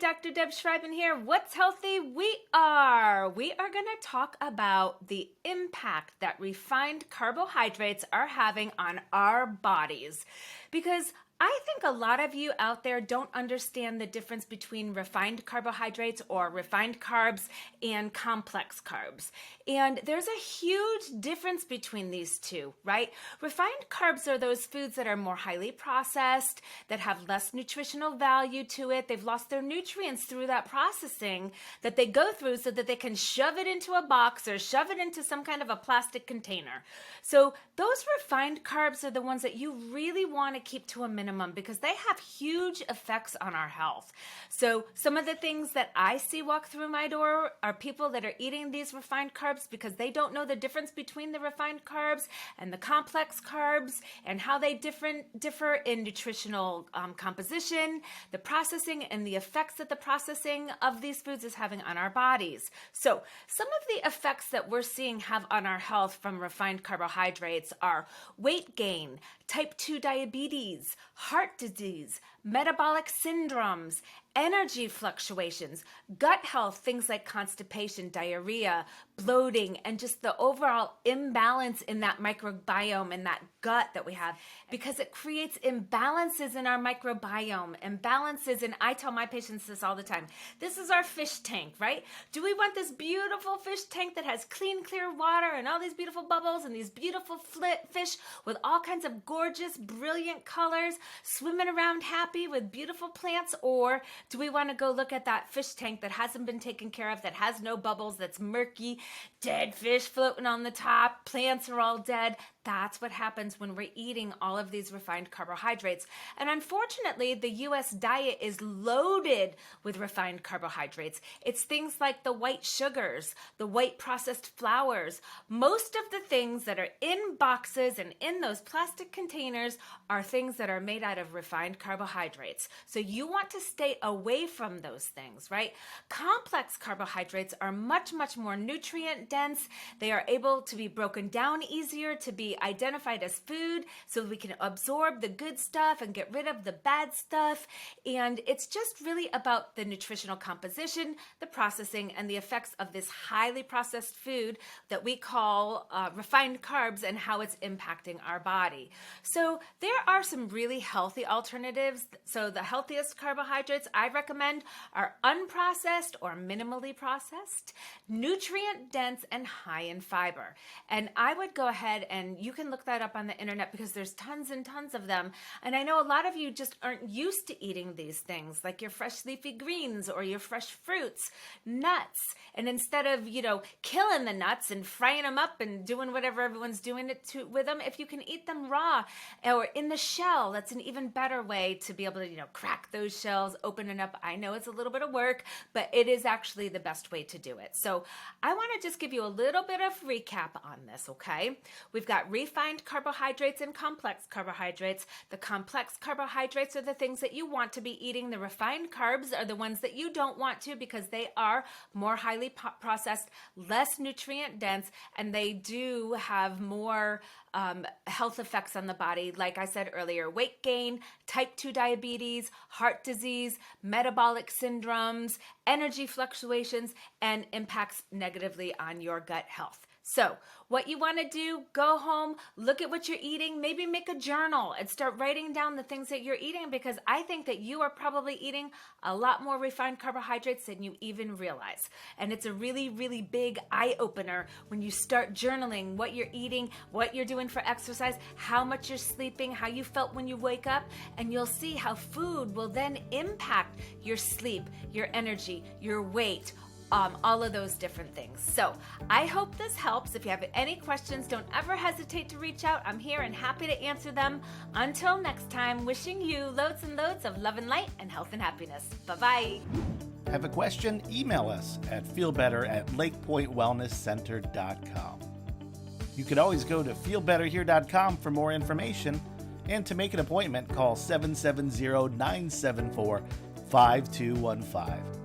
Dr. Deb Schreiben here. What's healthy? We are going to talk about the impact that refined carbohydrates are having on our bodies, because I think a lot of you out there don't understand the difference between refined carbohydrates or refined carbs and complex carbs. And there's a huge difference between these two, right? Refined carbs are those foods that are more highly processed, that have less nutritional value to it. They've lost their nutrients through that processing that they go through so that they can shove it into a box or shove it into some kind of a plastic container. So those refined carbs are the ones that you really want to keep to a minimum because they have huge effects on our health. So some of the things that I see walk through my door are people that are eating these refined carbs because they don't know the difference between the refined carbs and the complex carbs and how they differ in nutritional composition, the processing, and the effects that the processing of these foods is having on our bodies. So some of the effects that we're seeing have on our health from refined carbohydrates are weight gain, type 2 diabetes, heart disease, metabolic syndromes, energy fluctuations, gut health, things like constipation, diarrhea, bloating, and just the overall imbalance in that microbiome and that gut that we have, because it creates imbalances in our microbiome, imbalances. And I tell my patients this all the time. This is our fish tank, right? Do we want this beautiful fish tank that has clean, clear water and all these beautiful bubbles and these beautiful fish with all kinds of gorgeous, brilliant colors swimming around happy with beautiful plants? Or do we want to go look at that fish tank that hasn't been taken care of, that has no bubbles, that's murky, dead fish floating on the top, plants are all dead? That's what happens when we're eating all of these refined carbohydrates. And unfortunately, the U.S. diet is loaded with refined carbohydrates. It's things like the white sugars, the white processed flours. Most of the things that are in boxes and in those plastic containers are things that are made out of refined carbohydrates. So you want to stay away from those things, right? Complex carbohydrates are much, much more nutrient dense. They are able to be broken down easier, to be identified as food so we can absorb the good stuff and get rid of the bad stuff. And it's just really about the nutritional composition, the processing, and the effects of this highly processed food that we call refined carbs and how it's impacting our body. So there are some really healthy alternatives. So the healthiest carbohydrates I recommend are unprocessed or minimally processed, nutrient dense, and high in fiber. And I would go ahead and you can look that up on the internet because there's tons and tons of them. And I know a lot of you just aren't used to eating these things, like your fresh leafy greens or your fresh fruits, nuts. And instead of, killing the nuts and frying them up and doing whatever everyone's doing with them, if you can eat them raw or in the shell, that's an even better way to be able to, crack those shells, open it up. I know it's a little bit of work, but it is actually the best way to do it. So I want to just give you a little bit of recap on this, okay? We've got refined carbohydrates and complex carbohydrates. The complex carbohydrates are the things that you want to be eating. The refined carbs are the ones that you don't want to because they are more highly processed, less nutrient dense, and they do have more health effects on the body. Like I said earlier, weight gain, type 2 diabetes, heart disease, metabolic syndromes, energy fluctuations, and impacts negatively on your gut health. So what you want to do, go home, look at what you're eating, maybe make a journal and start writing down the things that you're eating, because I think that you are probably eating a lot more refined carbohydrates than you even realize. And it's a really, really big eye-opener when you start journaling what you're eating, what you're doing for exercise, how much you're sleeping, how you felt when you wake up, and you'll see how food will then impact your sleep, your energy, your weight, all of those different things. So I hope this helps. If you have any questions, don't ever hesitate to reach out. I'm here and happy to answer them. Until next time, wishing you loads and loads of love and light and health and happiness. Bye-bye. Have a question? Email us at feelbetter@lakepointwellnesscenter.com. You could always go to feelbetterhere.com for more information, and to make an appointment, call 770-974-5215.